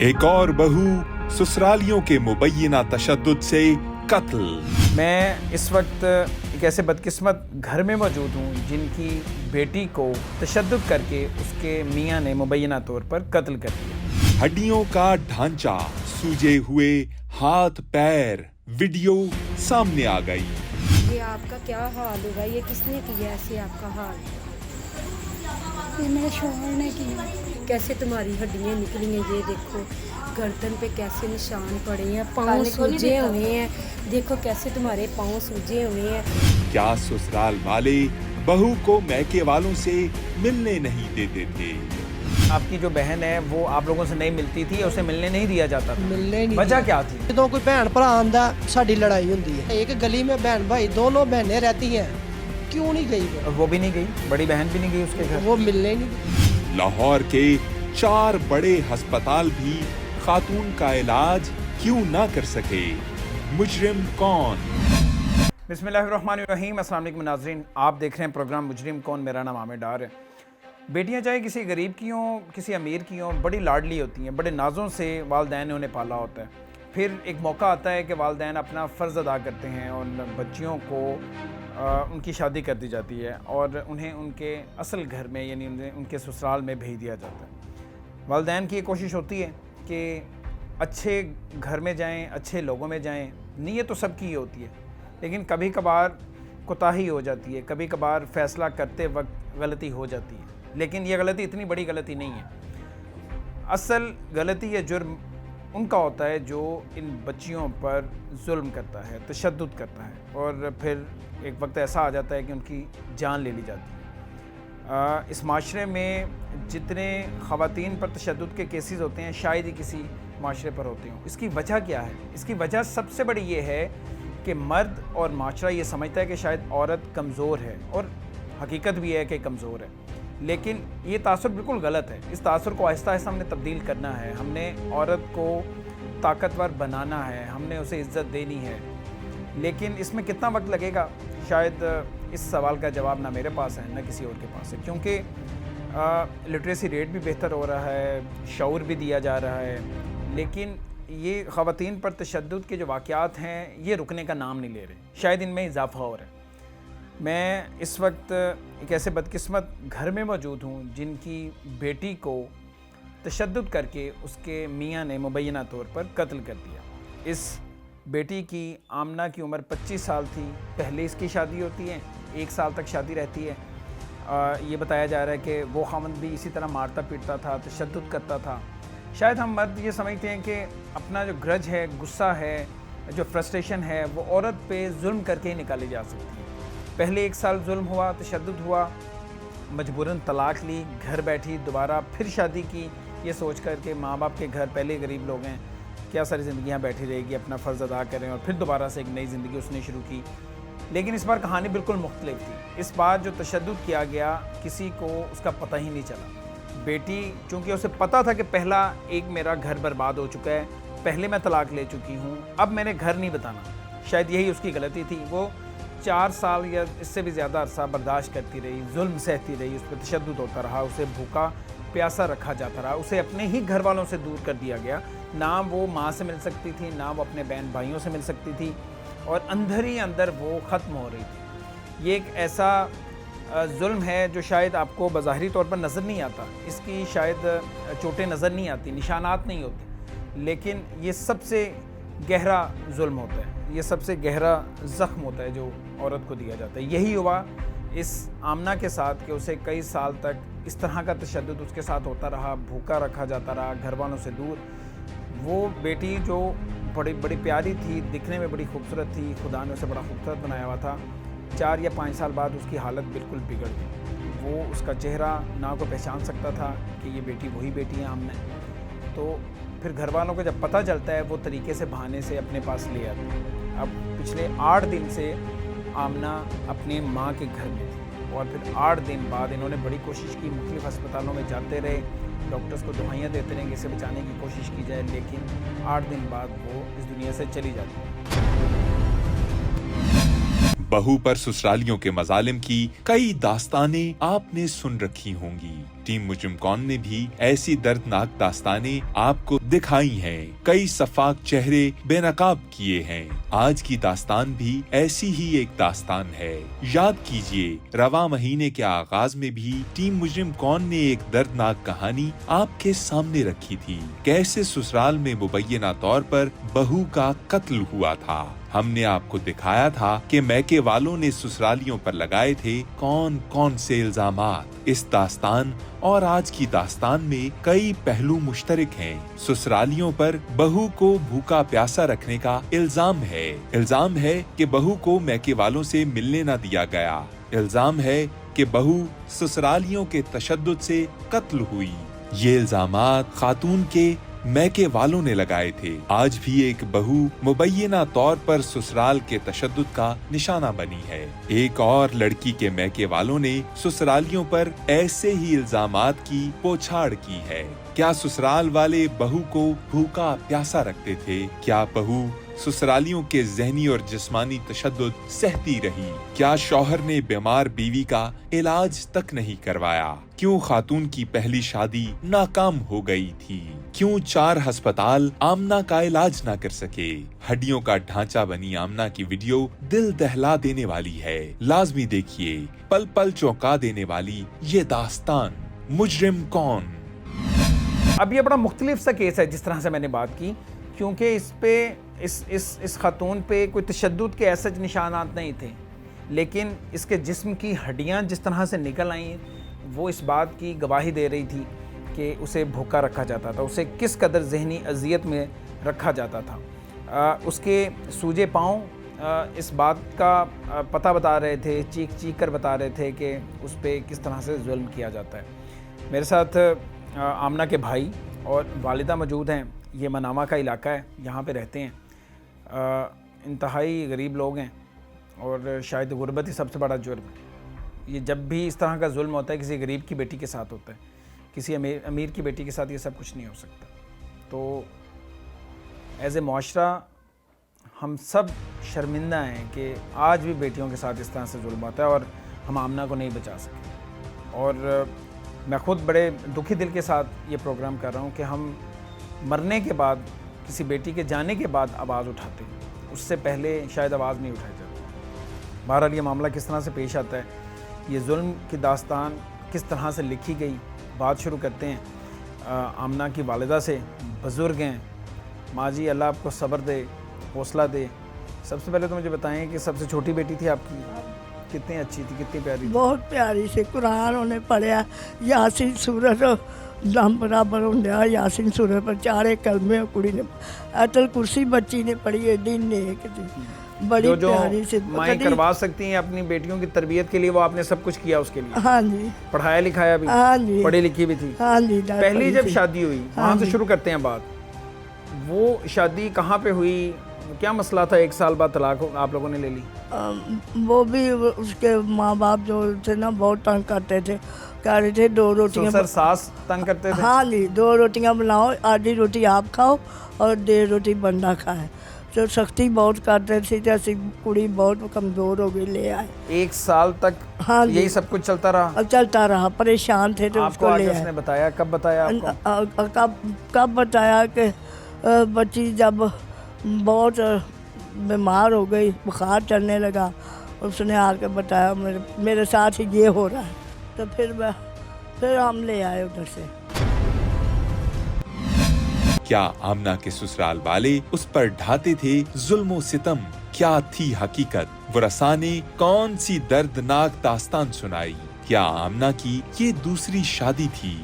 एक और बहू ससुरालियों के मुबैना तशद्दुद से कत्ल। मैं इस वक्त एक ऐसे बदकिस्मत घर में मौजूद हूँ जिनकी बेटी को तशद्दुद करके उसके मियाँ ने मुबैना तौर पर कत्ल कर दिया। हड्डियों का ढांचा, सूजे हुए हाथ पैर, वीडियो सामने आ गई। ये आपका क्या हाल होगा? ये किसने किया ऐसे आपका हाल? ये मेरे शौहर ने किया। कैसे तुम्हारी हड्डियाँ निकली हैं? ये देखो गर्दन पे कैसे निशान पड़े हैं, पाँव सूजे हुए हैं। देखो कैसे तुम्हारे पाँव सूजे हुए हैं। क्या ससुराल वाले बहू को मैके वालों से मिलने नहीं देते थे? आपकी जो बहन है वो आप लोगों से नहीं मिलती थी, उसे मिलने नहीं दिया जाता था। मिलने नहीं वजह क्या थी? ਜਦੋਂ ਕੋਈ ਭੈਣ ਭਰਾ ਆਂਦਾ ਸਾਡੀ ਲੜਾਈ ਹੁੰਦੀ ਹੈ। एक गली में बहन भाई दोनों बहनें रहती हैं, क्यों नहीं गई वो? और वो भी नहीं गई, बड़ी बहन भी नहीं गई उसके घर। वो मिलने नहीं। लाहौर के 4 बड़े अस्पताल भी खातून का इलाज क्यों ना कर सके? मुजरिम कौन? बिस्मिल्लाहिर्रहमानिर्रहीम। अस्सलाम वालेकुम नाज़रीन, आप देख रहे हैं प्रोग्राम मुजरिम कौन। मेरा नाम आमिर डार है। बेटियां चाहे किसी गरीब की हों, किसी अमीर की हों, बड़ी लाडली होती हैं, बड़े नाज़ों से वालदैन ने उन्हें पाला होता है। फिर एक मौका आता है कि वालदैन अपना फ़र्ज़ अदा करते हैं और बच्चियों को उनकी शादी कर दी जाती है और उन्हें उनके असल घर में यानी उनके ससुराल में भेज दिया जाता है। वालदैन की ये कोशिश होती है कि अच्छे घर में जाएं, अच्छे लोगों में जाएं। नीयत तो सबकी ही होती है, लेकिन कभी कभार कोताही हो जाती है, कभी कभार फ़ैसला करते वक्त गलती हो जाती है। लेकिन ये गलती इतनी बड़ी गलती नहीं है। असल गलती या जुर्म उनका होता है जो इन बच्चियों पर जुल्म करता है, तशद्दुद करता है और फिर एक वक्त ऐसा आ जाता है कि उनकी जान ले ली जाती है। इस माशरे में जितने ख़वातीन पर तशद्दुद के केसेस होते हैं शायद ही किसी माशरे पर होते हों। इसकी वजह क्या है? इसकी वजह सबसे बड़ी ये है कि मर्द और माशरा ये समझता है कि शायद औरत कमज़ोर है, और हकीकत भी है कि कमज़ोर है, लेकिन ये तासुर बिल्कुल गलत है। इस तासुर को आहिस्ता आहिस्ता हमने तब्दील करना है। हमने औरत को ताकतवर बनाना है, हमने उसे इज़्ज़त देनी है। लेकिन इसमें कितना वक्त लगेगा, शायद इस सवाल का जवाब ना मेरे पास है ना किसी और के पास है, क्योंकि लिटरेसी रेट भी बेहतर हो रहा है, शऊर भी दिया जा रहा है, लेकिन ये ख़वातीन पर तशद्दुद के जो वाक़यात हैं ये रुकने का नाम नहीं ले रहे। शायद इनमें इजाफ़ा हो रहा है। मैं इस वक्त एक ऐसे बदकिस्मत घर में मौजूद हूँ जिनकी बेटी को तशद्दुद करके उसके मियाँ ने मुबैना तौर पर कत्ल कर दिया। इस बेटी की आमना की उम्र 25 साल थी। पहले इसकी शादी होती है, 1 साल तक शादी रहती है। ये बताया जा रहा है कि वो ख़ावंद भी इसी तरह मारता पीटता था, तशद्दुद करता था। शायद हम मर्द ये समझते हैं कि अपना जो ग्रज है, गुस्सा है, जो फ्रस्ट्रेशन है, वो औरत पे जुल्म करके ही निकाली जा सकती है। पहले 1 साल जुल्म हुआ, तशद्दुद हुआ, मजबूरन तलाक ली, घर बैठी, दोबारा फिर शादी की, ये सोच कर के माँ बाप के घर पहले गरीब लोग हैं, क्या सारी ज़िंदगियाँ बैठी रहेगी, अपना फ़र्ज़ अदा करें, और फिर दोबारा से एक नई ज़िंदगी उसने शुरू की। लेकिन इस बार कहानी बिल्कुल मुख्तलिफ थी। इस बार जो तशद्दुद किया गया किसी को उसका पता ही नहीं चला। बेटी चूँकि उसे पता था कि पहला एक मेरा घर बर्बाद हो चुका है, पहले मैं तलाक ले चुकी हूँ, अब मैंने घर नहीं बताना, शायद यही उसकी गलती थी। वो 4 साल या इससे भी ज़्यादा अरसा बर्दाश्त करती रही, जुल्म सहती रही, उस पर तशद्दुद होता रहा, उसे भूखा प्यासा रखा जाता रहा, उसे अपने ही घर वालों से दूर कर दिया गया। ना वो माँ से मिल सकती थी, ना वो अपने बहन भाइयों से मिल सकती थी, और अंदर ही अंदर वो ख़त्म हो रही थी। ये एक ऐसा जुल्म है जो शायद आपको बज़ाहिरी तौर पर नज़र नहीं आता, इसकी शायद चोटें नज़र नहीं आती, निशानात नहीं होते, लेकिन ये सबसे गहरा जुल्म होता है, ये सबसे गहरा ज़ख्म होता है जो औरत को दिया जाता है। यही हुआ इस आमना के साथ कि उसे कई साल तक इस तरह का तशद्दुद उसके साथ होता रहा, भूखा रखा जाता रहा, घर वालों से दूर। वो बेटी जो बड़ी बड़ी प्यारी थी, दिखने में बड़ी खूबसूरत थी, खुदा ने उसे बड़ा खूबसूरत बनाया हुआ था, 4 या 5 साल बाद उसकी हालत बिल्कुल बिगड़ गई। वो उसका चेहरा ना को पहचान सकता था कि ये बेटी वही बेटी है आमना। तो फिर घर वालों को जब पता चलता है वो तरीके से बहाने से अपने पास ले आते हैं। अब पिछले 8 दिन से आमना अपनी माँ के घर में थी, और फिर 8 दिन बाद इन्होंने बड़ी कोशिश की, मुख्तलिफ़ अस्पतालों में जाते रहे, डॉक्टर्स को दवाइयाँ देते रहे कि इसे बचाने की कोशिश की जाए, लेकिन 8 दिन बाद वो इस दुनिया से चली जाती है। बहू पर ससुरालियों के मजालिम की कई दास्तानें आपने सुन रखी होंगी। टीम मुजरिम कौन ने भी ऐसी दर्दनाक दास्तानें आपको दिखाई हैं। कई सफाक चेहरे बेनकाब किए हैं। आज की दास्तान भी ऐसी ही एक दास्तान है। याद कीजिए, रवा महीने के आगाज में भी टीम मुजरिम कौन ने एक दर्दनाक कहानी आपके सामने रखी थी। कैसे ससुराल में मुबैना तौर पर बहू का कत्ल हुआ था। हमने आपको दिखाया था कि मैके वालों ने ससुरालियों पर लगाए थे कौन कौन से इल्जामात। इस दास्तान और आज की दास्तान में कई पहलू मुश्तरक हैं। ससुरालियों पर बहू को भूखा प्यासा रखने का इल्जाम है। इल्जाम है कि बहू को मैके वालों से मिलने न दिया गया। इल्जाम है कि बहू ससुरालियों के तशद्दुद से कत्ल हुई। ये इल्जामात खातून के मैके वालों ने लगाए थे। आज भी एक बहू मुबैना तौर पर ससुराल के तशद्दुद का निशाना बनी है। एक और लड़की के मैके वालों ने ससुरालियों पर ऐसे ही इल्जामात की पोछाड़ की है। क्या ससुराल वाले बहू को भूखा प्यासा रखते थे? क्या बहू ससुरालियों के ज़हनी और जिस्मानी तशद्दुद सहती रही? क्या शौहर ने बीमार बीवी का इलाज तक नहीं करवाया? क्यों खातून की पहली शादी नाकाम हो गई थी? क्यों 4 अस्पताल आमना का इलाज ना कर सके? हड्डियों का ढांचा बनी आमना की वीडियो दिल दहला देने वाली है। लाजमी देखिए, पल पल चौंका देने वाली ये दास्तान मुजरिम कौन। अब ये बड़ा मुख्तलिफ सा केस है जिस तरह से मैंने बात की, क्योंकि इस पे इस खातून पे कोई तशद्दुद के ऐसे निशानात नहीं थे, लेकिन इसके जिस्म की हड्डियां जिस तरह से निकल आई वो इस बात की गवाही दे रही थी कि उसे भूखा रखा जाता था, उसे किस कदर ज़हनी अजियत में रखा जाता था। उसके सूजे पाँव इस बात का पता बता रहे थे, चीख चीख कर बता रहे थे कि उस पर किस तरह से जुल्म किया जाता है। मेरे साथ आमना के भाई और वालिदा मौजूद हैं। ये मनामा का इलाका है, यहाँ पे रहते हैं। इंतहाई गरीब लोग हैं और शायद गुर्बत ही सबसे बड़ा जुर्म है। ये जब भी इस तरह का जुल्म होता है किसी गरीब की बेटी के साथ होता है, किसी अमीर की बेटी के साथ ये सब कुछ नहीं हो सकता। तो एज़ ए मुआशरा हम सब शर्मिंदा हैं कि आज भी बेटियों के साथ इस तरह से जुल्म होता है और हम आमना को नहीं बचा सके। और मैं ख़ुद बड़े दुखी दिल के साथ ये प्रोग्राम कर रहा हूँ कि हम मरने के बाद, किसी बेटी के जाने के बाद आवाज़ उठाते हैं, उससे पहले शायद आवाज़ नहीं उठाई जाती। बहरहाल ये मामला किस तरह से पेश आता है, ये जुल्म की दास्तान किस तरह से लिखी गई, बात शुरू करते हैं आमना की वालिदा से। बुज़ुर्ग हैं, माँ जी अल्लाह आपको सब्र दे, हौसला दे। सबसे पहले तो मुझे बताएं कि सबसे छोटी बेटी थी आपकी, कितनी अच्छी थी, कितनी प्यारी थी? बहुत प्यारी से कुरान उन्हें पढ़िया, यासीन सूरत दम बराबर होंगे, यासीन सूरत पर 4 कलमे कुड़ी ने, अतल कुर्सी बच्ची ने पढ़ी है, दिन ने एक थी, बड़ी प्यारी से। माएँ करवा सकती हैं अपनी बेटियों की तरबियत के लिए, वो आपने सब कुछ किया उसके लिए? हाँ जी। पढ़ाया लिखाया भी? हाँ जी। पढ़ी लिखी भी थी? हाँ जी। पहली जब शादी हुई वहाँ से शुरू करते हैं बात। वो शादी कहाँ पे हुई, क्या मसला था? 1 साल बाद तलाक आप लोगों ने ले ली? वो भी उसके माँ बाप जो थे ना बहुत तंग करते थे, कह रहे थे 2 रोटियाँ। सर सास तंग करते थे? हाँ जी, 2 रोटियाँ बनाओ, आधी रोटी आप खाओ और 1.5 रोटी बंदा खाए। तो सख्ती बहुत करते थे, जैसे कुड़ी बहुत कमज़ोर हो गई, ले आए। 1 साल तक? हाँ जी, यही सब कुछ चलता रहा? चलता रहा, परेशान थे तो आपको उसको ले उसने बताया? कब बताया आपको? कब बताया कि बच्ची जब बहुत बीमार हो गई, बुखार चढ़ने लगा, उसने आके बताया मेरे साथ ही ये हो रहा है। तो फिर हम ले आए उधर से। क्या आमना के ससुराल वाले उस पर ढाते थे जुल्म सितम? क्या थी हकीकत? वो रसा ने कौन सी दर्दनाक दास्तान सुनाई? क्या आमना की ये दूसरी शादी थी?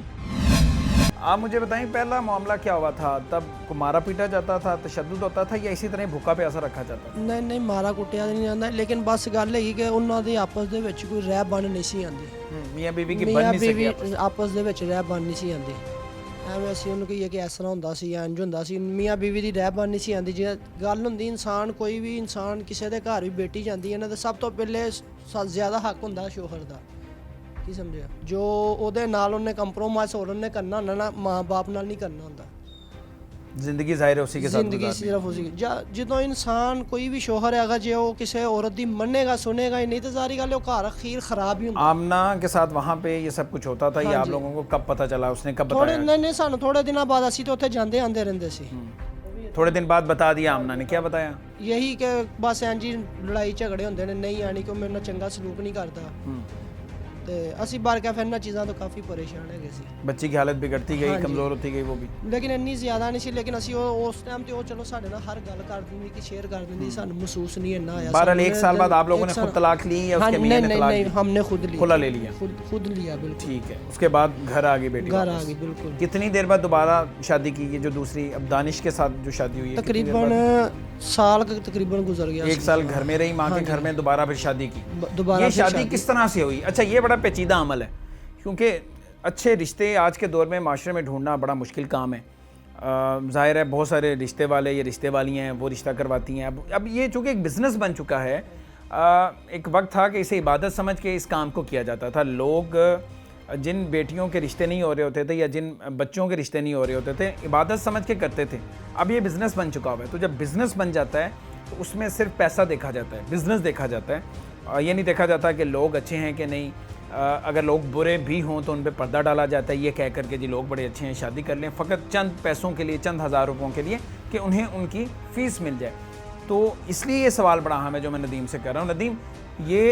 आप मुझे बताएं, पहला मामला क्या हुआ था? तब को मारा पीटा जाता था, तशद्दुद होता था, या इसी तरह भूखा प्यासा रखा जाता था? नहीं मारा कुटिया नहीं ਜਾਂਦਾ, लेकिन बस ਗੱਲ ਹੈਗੀ ਕਿ ਉਹਨਾਂ ਦੇ ਆਪਸ ਦੇ ਵਿੱਚ ਕੋਈ ਰਹਿ ਬਣ ਨਹੀਂ ਸੀ ਆਂਦੀ। ਮੀਆਂ ਬੀਵੀ ਕੀ ਬਣ ਨਹੀਂ ਸਕੀ ਆਪਸ ਦੇ ਵਿੱਚ ਰਹਿ ਬਣ ਨਹੀਂ ਸੀ ਆਂਦੀ। ਐਵੇਂ ਅਸੀਂ ਉਹਨੂੰ ਕਹੀਏ ਕਿ ਇਸ ਤਰ੍ਹਾਂ ਹੁੰਦਾ ਸੀ, ਇੰਜ ਹੁੰਦਾ ਸੀ, ਮੀਆਂ ਬੀਵੀ ਦੀ ਰਹਿ ਬਣ ਨਹੀਂ ਸੀ ਆਂਦੀ। ਜੇ ਗੱਲ ਹੁੰਦੀ ਇਨਸਾਨ, ਕੋਈ ਵੀ ਇਨਸਾਨ ਕਿਸੇ ਦੇ ਘਰ ਵੀ ਬੇਟੀ ਜਾਂਦੀ ਹੈ ਨਾ, ਤਾਂ ਸਭ ਤੋਂ ਪਹਿਲੇ ਜ਼ਿਆਦਾ ਹੱਕ ਹੁੰਦਾ ਸ਼ੋਹਰ ਦਾ। ਕੀ ਸਮਝਿਆ? ਜੋ ਉਹਦੇ ਨਾਲ ਉਹਨੇ ਕੰਪਰੋਮਾਈਜ਼ ਹੋਰ ਉਹਨੇ ਕਰਨਾ ਹੁੰਦਾ ਨਾ, ਮਾਂ ਬਾਪ ਨਾਲ ਨਹੀਂ ਕਰਨਾ ਹੁੰਦਾ। ਜ਼ਿੰਦਗੀ ਜ਼ਾਹਿਰ ਹੈ ਉਸੇ के साथ ਜ਼ਿੰਦਗੀ ਸਿਰਫ ਉਸੇ ਜਦੋਂ ਇਨਸਾਨ ਕੋਈ ਵੀ ਸ਼ੋਹਰ ਹੈਗਾ ਜੇ ਉਹ ਕਿਸੇ ਔਰਤ ਦੀ ਮੰਨੇਗਾ ਸੁਨੇਗਾ ਹੀ ਨਹੀਂ ਤੇ ਜ਼ਾਰੀ ਗੱਲ ਹੈ ਉਹ ਘਰ ਅਖੀਰ ਖਰਾਬ ਹੀ ਹੁੰਦਾ। आमना के साथ वहाँ पे ये सब कुछ होता था, ये आप लोगों को कब पता चला, उसने कब ਥੋੜੇ बताया? ਨਹੀਂ ਸਾਨੂੰ ਥੋੜੇ ਦਿਨਾਂ ਬਾਅਦ ਅਸੀਂ ਤਾਂ ਉੱਥੇ ਜਾਂਦੇ ਆਂਦੇ ਰਹਿੰਦੇ ਸੀ। थोड़े दिन बाद बता दिया आमना ने, क्या बताया? ਯਹੀ ਕਿ ਬਸ ਇੰਜ ਹੀ ਲੜਾਈ ਝਗੜੇ ਹੁੰਦੇ ਨੇ, ਨਹੀਂ ਆਣੀ ਕਿ ਉਹ ਮੇਰੇ ਨਾਲ ਚੰਗਾ ਸਲੂਕ ਨਹੀਂ ਕਰਦਾ ਤੇ ਅਸੀਂ ਬਾਰ ਕੇ ਫਿਰ ਇਹਨਾਂ ਚੀਜ਼ਾਂ ਤੋਂ ਕਾਫੀ ਪਰੇਸ਼ਾਨ ਹੈਗੇ ਸੀ। बच्ची की हालत बिगड़ती गई, कमज़ोर होती गई वो भी। ਲੇਕਿਨ ਇੰਨੀ ਜ਼ਿਆਦਾ ਨਹੀਂ ਸੀ, ਲੇਕਿਨ ਅਸੀਂ ਉਸ ਟਾਈਮ ਤੇ ਉਹ ਚਲੋ ਸਾਡੇ ਨਾਲ ਹਰ ਗੱਲ ਕਰ ਦਿੰਦੀ कि शेयर कर दिंदी, ਸਾਨੂੰ ਮਹਿਸੂਸ नहीं ਇੰਨਾ आया। बहरहाल एक साल बाद आप लोगों ने खुद तलाक ली या उसके मियां ने तलाक ली? हमने खुद लिया, खुला ले लिया। खुद लिया बिल्कुल। ठीक है, उसके बाद घर आ गई बेटी? घर आ गई बिल्कुल। कितनी देर बाद दोबारा शादी की, ये जो दूसरी अब दानिश के साथ जो शादी हुई है? तकरीबन साल का तकरीबन गुजर गया। 1 साल घर में रही माँ के घर में, दोबारा फिर शादी की। दोबारा ये शादी किस तरह से हुई? अच्छा, ये बड़ा पेचीदा अमल है क्योंकि अच्छे रिश्ते आज के दौर में माशरे में ढूंढना बड़ा मुश्किल काम है। ज़ाहिर है बहुत सारे रिश्ते वाले या रिश्ते वाली हैं वो रिश्ता करवाती हैं। अब ये चूँकि एक बिज़नेस बन चुका है, एक वक्त था कि इसे इबादत समझ के इस काम को किया जाता था। लोग जिन बेटियों के रिश्ते नहीं हो रहे होते थे या जिन बच्चों के रिश्ते नहीं हो रहे होते थे, इबादत समझ के करते थे। अब ये बिज़नेस बन चुका हुआ है, तो जब बिज़नेस बन जाता है तो उसमें सिर्फ पैसा देखा जाता है, बिज़नेस देखा जाता है। ये नहीं देखा जाता कि लोग अच्छे हैं कि नहीं। अगर लोग बुरे भी हों तो उन पर पर्दा डाला जाता है, ये कह कर के जी लोग बड़े अच्छे हैं, शादी कर लें, फ़कत चंद पैसों के लिए, चंद हज़ार रुपयों के लिए कि उन्हें उनकी फ़ीस मिल जाए। तो इसलिए ये सवाल बड़ा अहम है जो मैं नदीम से कर रहा हूँ। नदीम, ये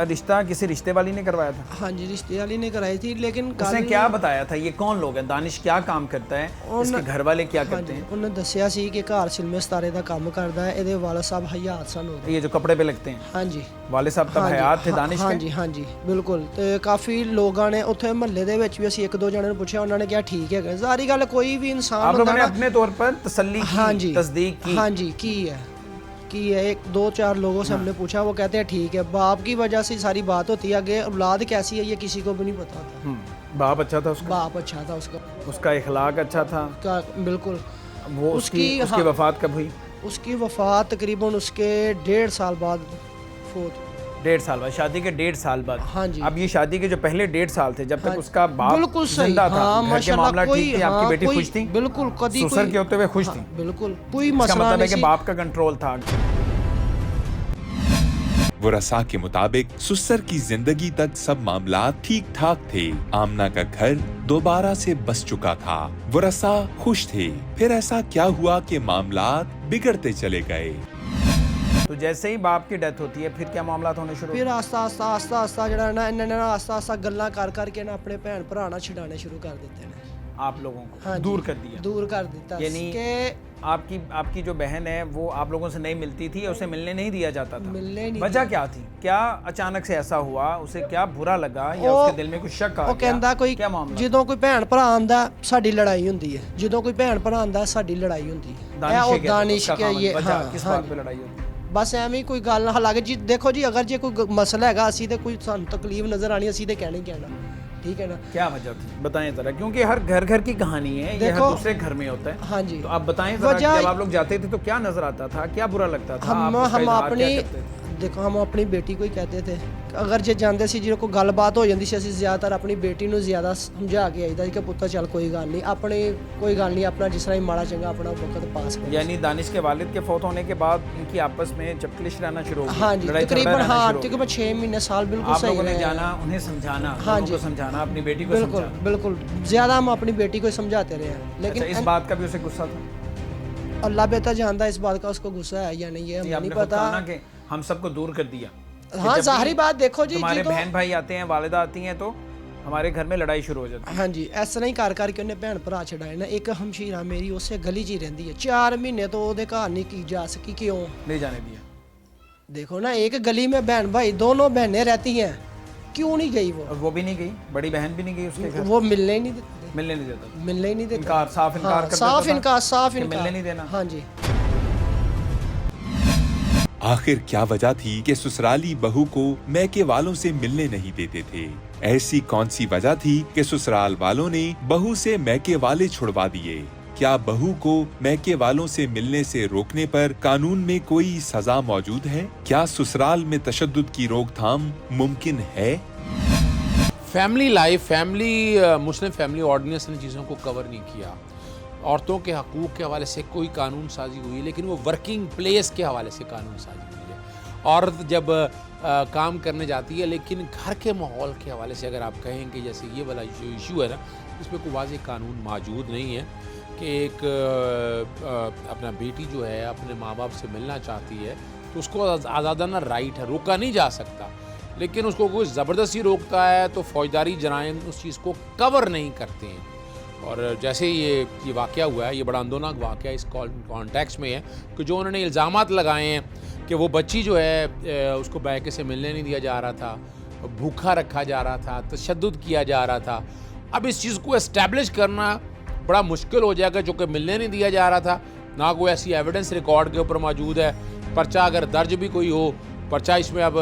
रिश्ता किसी रिश्ते वाली ने करवाया था? हाँ जी, रिश्ते वाली ने कराई थी, लेकिन उसने क्या बताया था? ये कौन लोग हैं? दानिश क्या काम करता है? इसके घर वाले क्या करते हैं? ਉਹਨੇ ਦੱਸਿਆ ਸੀ ਕਿ ਘਰ ਸਿਲਮੇ ਸਤਾਰੇ ਦਾ ਕੰਮ ਕਰਦਾ ਹੈ, ਇਹਦੇ ਵਾਲਾ ਸਾਹਿਬ ਹਯਾਤ ਸਨ ਉਦੋਂ। ये जो कपड़े पे लगते हैं, हाँ जी, वाले साहब तब हयात थे दानिश हाँ के? जी, हाँ जी बिल्कुल। ਤੇ ਕਾਫੀ ਲੋਕਾਂ ਨੇ ਉੱਥੇ ਮਹੱਲੇ ਦੇ ਵਿੱਚ ਵੀ ਅਸੀਂ ਇੱਕ ਦੋ ਜਣਿਆਂ ਨੂੰ ਪੁੱਛਿਆ, ਉਹਨਾਂ ਨੇ ਕਿਹਾ ਠੀਕ ਹੈਗਾ। ਜ਼ਾਰੀ ਗੱਲ ਕੋਈ ਵੀ ਇਨਸਾਨ आप लोगों ने ना, अपने तौर पर तसल्ली हाँ की, जी, तस्दीक की? हाँ जी की है। एक दो चार लोगों से हमने पूछा, वो कहते हैं ठीक है। बाप की वजह से सारी बात होती है, आगे औलाद कैसी है ये किसी को भी नहीं पता था। बाप अच्छा था उसका? बाप अच्छा था उसका, उसका इखलाक अच्छा था? बिल्कुल। वो उसकी वफात कब हुई? उसकी वफात तकरीबन उसके 1.5 साल बाद फोत। 1.5 साल बाद? शादी के 1.5 साल बाद? हाँ जी। अब ये शादी के जो पहले 1.5 साल थे, जब तक उसका बाप बिल्कुल सही, जिंदा था, हाँ, घर के मामला ठीक थे, आपकी बेटी खुश थी? बिल्कुल, कभी ससुर के होते हुए खुश थी? बिल्कुल, कोई इसका मसला मतलब है नहीं। कि बाप का कंट्रोल था। वरसा के मुताबिक सुसर की जिंदगी तक सब मामलात ठीक ठाक थे। आमना का घर दोबारा से बस चुका था, वरसा खुश थे। फिर ऐसा क्या हुआ कि मामलात बिगड़ते चले गए? तो जैसे ही बाप की डेथ होती है फिर क्या मामलात होने शुरू? फिर आस्ता ਜਿਹੜਾ ਨਾ ਇਹਨਾਂ ਨੇ ਨਾ ਆस्ता ਗੱਲਾਂ ਕਰ ਕਰਕੇ ਨਾ ਆਪਣੇ ਭੈਣ ਭਰਾ ਨਾਲ ਛਡਾਣੇ ਸ਼ੁਰੂ ਕਰ ਦਿੱਤੇ ਨੇ। आप लोगों को हाँ दूर जी, कर दिया? दूर कर देता। यानी कि आपकी जो बहन है वो आप लोगों से नहीं मिलती थी, उसे मिलने नहीं दिया जाता था? मिलने नहीं वजह क्या थी? क्या अचानक से ऐसा हुआ? उसे क्या बुरा लगा या उसके दिल में कुछ शक आ ਉਹ गया? ਕਹਿੰਦਾ ਕੋਈ क्या मामला? ਜਦੋਂ ਕੋਈ ਭੈਣ ਭਰਾ ਆਂਦਾ ਸਾਡੀ ਲੜਾਈ ਹੁੰਦੀ ਹੈ, ਜਦੋਂ ਕੋਈ ਭੈਣ ਭਰਾ ਆਂਦਾ ਸਾਡੀ ਲੜਾਈ ਹੁੰਦੀ ਹੈ। ਇਹ दानिश ਉਹ है क्या? दानिश उसका के खामन, ये वजह हाँ, किस हाँ बात जी। पे लड़ाई होती है? ਬਸ ਐਵੇਂ ਹੀ ਕੋਈ ਗੱਲ ਹਾਲਾਂਕਿ ਜੀ ਦੇਖੋ ਜੀ ਅਗਰ ਜੇ ਕੋਈ ਮਸਲਾ ਹੈਗਾ ਅਸੀਂ ਤੇ ਕੋਈ ਸਾਨੂੰ ਤਕਲੀਫ ਨਜ਼ਰ ਆਣੀ ਅਸੀਂ ਤੇ ਕਹਿਣਾ ਹੀ ਕਹਿਣਾ, ठीक है ना। क्या वजह थी बताएं जरा, क्योंकि हर घर घर की कहानी है, ये हर देखो, दूसरे घर में होता है। हाँ जी, तो आप बताएं जरा, वजह- जब आप लोग जाते थे तो क्या नजर आता था, क्या बुरा लगता था? हम आप उसका इजहार अपनी क्या करते थे? ਦੇਖੋ ਹਮ ਆਪਣੀ ਬੇਟੀ को ही कहते थे, ਅਗਰ ਜੇ ਜਾਂਦੇ ਸੀ ਜਦੋਂ ਕੋਈ ਗੱਲਬਾਤ ਹੋ ਜਾਂਦੀ ਸੀ ਅਸੀਂ ਜ਼ਿਆਦਾਤਰ ਆਪਣੀ ਬੇਟੀ ਨੂੰ ਜ਼ਿਆਦਾ ਸਮਝਾ ਕੇ ਆਈਦਾ ਸੀ ਕਿ ਪੁੱਤਰ ਚੱਲ ਕੋਈ ਗੱਲ ਨਹੀਂ, ਆਪਣੀ ਕੋਈ ਗੱਲ ਨਹੀਂ, ਆਪਣਾ ਜਿਸ ਤਰ੍ਹਾਂ ਹੀ ਮਾੜਾ ਚੰਗਾ ਆਪਣਾ ਵਕਤ ਪਾਸ ਕਰ। यानी दानिश के वालिद के फौत होने के बाद इनकी आपस में चपकलिश रहना शुरू हो गई? हाँ जी, लड़ाई झगड़ा तकरीबन रहना हाँ शुरू हो गया? तकरीबन 6 महीने साल बिल्कुल आप सही लोगों ने रहे। जाना, उन्हें समझाना, हाँ लोगों जी, को समझाना, अपनी बेटी को बिल्कुल समझाना? बिल्कुल ज़्यादा हम अपनी बेटी को समझाते रहे हैं, अच्छा, लेकिन इस बात का भी उसे गुस्सा था? अल्लाह बेहतर जानता है इस बात का उसको गुस्सा है या नहीं, ये हमें आपने नहीं खुद पता। कहा ना कि हम सबको दूर कर दिया। हाँ जब ज़ाहिरी भी बात देखो जी तुम्हारे जी बहन भाई आते हैं, वालिदा आती हैं, तो हमारे घर में लड़ाई शुरू हो जाती है। हाँ जी, ਇਸ ਤਰ੍ਹਾਂ ਹੀ ਕਰ ਕਰਕੇ ਉਹਨੇ ਭੈਣ ਭਰਾ ਛਡਾਏ ਨਾ। ਇੱਕ ਹਮਸ਼ੀਰਾ ਮੇਰੀ ਉਸੇ ਗਲੀ 'ਚ ਹੀ ਰਹਿੰਦੀ ਹੈ, 4 ਮਹੀਨੇ ਤੋਂ ਉਹਦੇ ਘਰ नहीं की जा सकी। क्यों? नहीं जाने दिया? देखो ना, एक गली में बहन भाई दोनों बहनें रहती हैं, क्यों नहीं गई वो? और वो भी नहीं गई, बड़ी बहन भी नहीं गई उसके घर? वो मिलने ही नहीं देते, मिलने नहीं देता? मिलने ही नहीं देते। इनकार, साफ इनकार कर देता साफ था इनकार, साफ कि इनकार, मिलने नहीं देना? हाँ जी। आखिर क्या वजह थी कि ससुराली बहू को मैके वालों से मिलने नहीं देते थे? ऐसी कौन सी वजह थी कि ससुराल वालों ने बहू से मैके वाले छुड़वा दिए? क्या बहू को मैके वालों से मिलने से रोकने पर कानून में कोई सजा मौजूद है? क्या ससुराल में तशद्दुद की रोकथाम मुमकिन है? Family life, Muslim family ordinance ने चीज़ों को कवर नहीं किया। عورتوں کے حقوق کے حوالے سے کوئی قانون سازی ہوئی ہے، لیکن وہ ورکنگ پلیس کے حوالے سے قانون سازی ہوئی ہے۔ عورت جب کام کرنے جاتی ہے، لیکن گھر کے ماحول کے حوالے سے اگر آپ کہیں کہ جیسے یہ والا جو ایشو ہے نا، اس میں کوئی واضح قانون موجود نہیں ہے کہ ایک اپنا بیٹی جو ہے اپنے ماں باپ سے ملنا چاہتی ہے تو اس کو آزادانہ رائٹ ہے، روکا نہیں جا سکتا، لیکن اس کو کوئی زبردستی روکتا ہے تو فوجداری جرائم اس چیز کو کور نہیں کرتے ہیں۔ اور جیسے یہ واقعہ ہوا ہے، یہ بڑا اندوناک واقعہ اس کانٹیکس میں ہے کہ جو انہوں نے الزامات لگائے ہیں کہ وہ بچی جو ہے اس کو بیکے سے ملنے نہیں دیا جا رہا تھا، بھوکا رکھا جا رہا تھا، تشدد کیا جا رہا تھا۔ اب اس چیز کو اسٹیبلش کرنا بڑا مشکل ہو جائے گا، جو کہ ملنے نہیں دیا جا رہا تھا، نہ کوئی ایسی ایویڈنس ریکارڈ کے اوپر موجود ہے، پرچہ اگر درج بھی کوئی ہو، پرچہ اس میں اب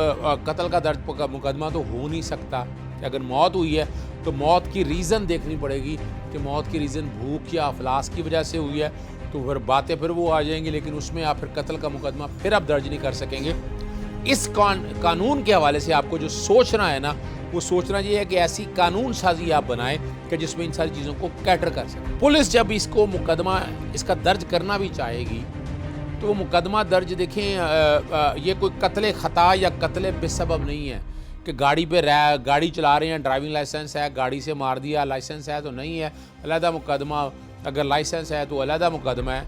قتل کا درج مقدمہ تو ہو نہیں سکتا، کہ اگر موت ہوئی ہے تو موت کی ریزن دیکھنی پڑے گی کہ موت کی ریزن بھوک یا افلاس کی وجہ سے ہوئی ہے، تو پھر باتیں پھر وہ آ جائیں گی، لیکن اس میں آپ پھر قتل کا مقدمہ پھر آپ درج نہیں کر سکیں گے۔ اس قانون کے حوالے سے آپ کو جو سوچنا ہے نا، وہ سوچنا یہ ہے کہ ایسی قانون سازی آپ بنائیں کہ جس میں ان ساری چیزوں کو کیٹر کر سکیں۔ پولیس جب اس کو مقدمہ اس کا درج کرنا بھی چاہے گی تو وہ مقدمہ درج دیکھیں یہ کوئی قتل خطا یا قتل بے سبب نہیں ہے کہ گاڑی چلا رہے ہیں، ڈرائیونگ لائسنس ہے، گاڑی سے مار دیا، لائسنس ہے تو نہیں ہے، علیحدہ مقدمہ، اگر لائسنس ہے تو علیحدہ مقدمہ ہے۔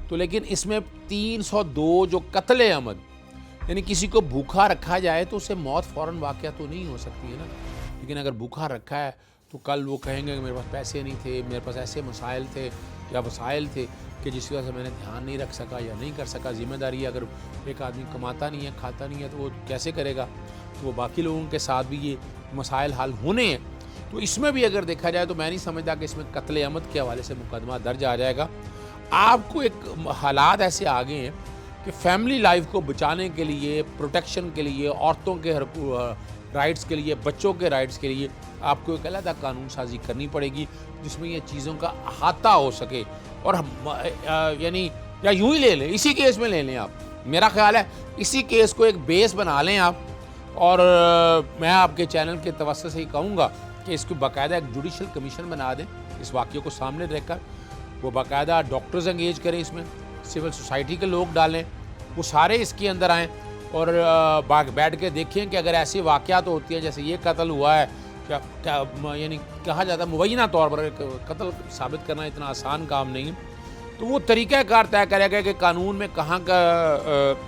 تو لیکن اس میں 302 جو قتل عمد، یعنی کسی کو بھوکا رکھا جائے تو اسے موت فوراً واقعہ تو نہیں ہو سکتی ہے نا، لیکن اگر بھوکا رکھا ہے تو کل وہ کہیں گے کہ میرے پاس پیسے نہیں تھے، میرے پاس ایسے مسائل تھے یا وسائل تھے کہ جس کی وجہ سے میں نے دھیان نہیں رکھ سکا یا نہیں کر سکا۔ ذمہ داری اگر ایک آدمی کماتا نہیں ہے، کھاتا نہیں ہے تو وہ کیسے کرے گا؟ تو وہ باقی لوگوں کے ساتھ بھی یہ مسائل حل ہونے ہیں۔ تو اس میں بھی اگر دیکھا جائے تو میں نہیں سمجھتا کہ اس میں قتل عمد کے حوالے سے مقدمہ درج آ جائے گا۔ آپ کو ایک حالات ایسے آگے ہیں کہ فیملی لائف کو بچانے کے لیے، پروٹیکشن کے لیے، عورتوں کے رائٹس کے لیے، بچوں کے رائٹس کے لیے آپ کو ایک علیحدہ قانون سازی کرنی پڑے گی جس میں یہ چیزوں کا احاطہ ہو سکے۔ اور یعنی یا یوں ہی لے لیں، اسی کیس میں لے لیں آپ، میرا خیال ہے اسی کیس کو ایک بیس بنا لیں آپ، اور میں آپ کے چینل کے توسط سے ہی کہوں گا کہ اس کو باقاعدہ ایک جوڈیشل کمیشن بنا دیں، اس واقعے کو سامنے رکھ کر وہ باقاعدہ ڈاکٹرز انگیج کریں، اس میں سول سوسائٹی کے لوگ ڈالیں، وہ سارے اس کے اندر آئیں اور بیٹھ کے دیکھیں کہ اگر ایسی واقعات ہوتی ہیں جیسے یہ قتل ہوا ہے، یعنی کہا جاتا ہے مبینہ طور پر قتل ثابت کرنا اتنا آسان کام نہیں، تو وہ طریقہ کار طے کرے گا کہ قانون میں کہاں کا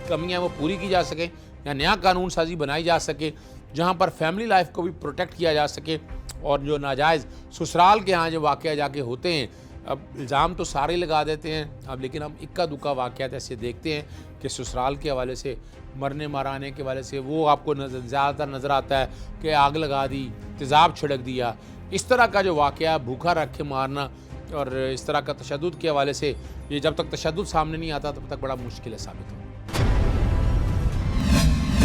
کمیاں وہ پوری کی جا سکیں یا نیا قانون سازی بنائی جا سکے جہاں پر فیملی لائف کو بھی پروٹیکٹ کیا جا سکے، اور جو ناجائز سسرال کے ہاں جو واقعہ جا کے ہوتے ہیں، اب الزام تو سارے لگا دیتے ہیں اب، لیکن ہم اکا دکا واقعات ایسے دیکھتے ہیں کہ سسرال کے حوالے سے، مرنے مرانے کے حوالے سے وہ آپ کو زیادہ تر نظر آتا ہے کہ آگ لگا دی، تیزاب چھڑک دیا، اس طرح کا جو واقعہ بھوکا رکھ کے مارنا اور اس طرح کا تشدد کے حوالے سے، یہ جب تک تشدد سامنے نہیں آتا تب تک بڑا مشکل ہے ثابت ہونا۔